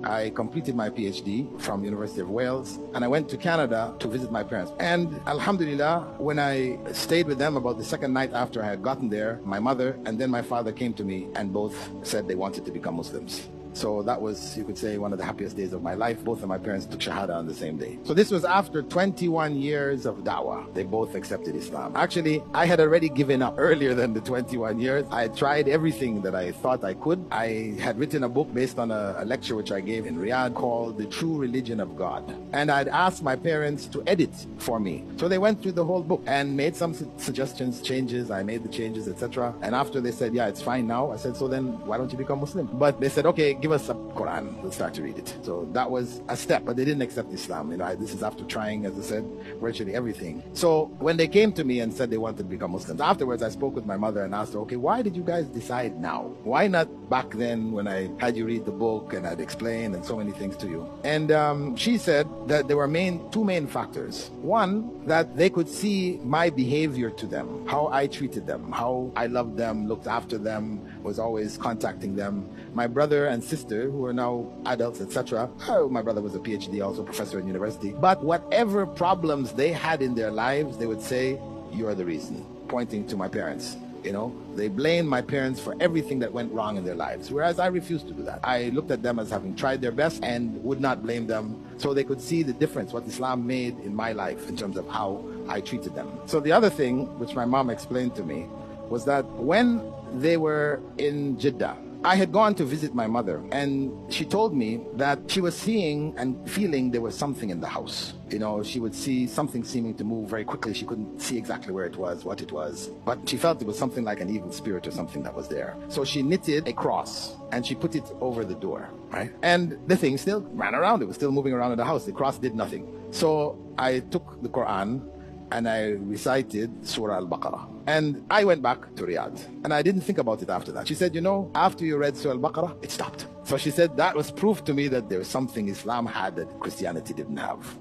I completed my PhD from University of Wales, and I went to Canada to visit my parents. And Alhamdulillah, when I stayed with them about the second night after I had gotten there, my mother and then my father came to me and both said they wanted to become Muslims. So that was, you could say, one of the happiest days of my life. Both of my parents took Shahada on the same day. So this was after 21 years of da'wah. They both accepted Islam. Actually, I had already given up earlier than the 21 years. I had tried everything that I thought I could. I had written a book based on a lecture which I gave in Riyadh called The True Religion of God. And I'd asked my parents to edit for me. So they went through the whole book and made some suggestions, changes. I made the changes, etc. And after they said, yeah, it's fine now, I said, so then why don't you become Muslim? But they said, okay, give us a Quran, we'll start to read it. So that was a step, but they didn't accept Islam. This is after trying, as I said, virtually everything. So when they came to me and said they wanted to become Muslims, afterwards I spoke with my mother and asked her, okay, why did you guys decide now? Why not back then when I had you read the book and I'd explained and so many things to you? And she said that there were two main factors. One, that they could see my behavior to them, how I treated them, how I loved them, looked after them, was always contacting them. My brother and sister, who are now adults, etc. My brother was a PhD, also professor at university. But whatever problems they had in their lives, they would say, you are the reason, pointing to my parents. They blamed my parents for everything that went wrong in their lives, whereas I refused to do that. I looked at them as having tried their best and would not blame them, so they could see the difference, what Islam made in my life in terms of how I treated them. So the other thing, which my mom explained to me, was that when they were in Jeddah, I had gone to visit my mother, and she told me that she was seeing and feeling there was something in the house. She would see something seeming to move very quickly. She couldn't see exactly where it was, what it was, but she felt it was something like an evil spirit or something that was there. So she knitted a cross and she put it over the door, right? And the thing still ran around. It was still moving around in the house. The cross did nothing. So I took the Quran and I recited Surah Al-Baqarah. And I went back to Riyadh. And I didn't think about it after that. She said, after you read Surah Al-Baqarah, it stopped. So she said that was proof to me that there was something Islam had that Christianity didn't have.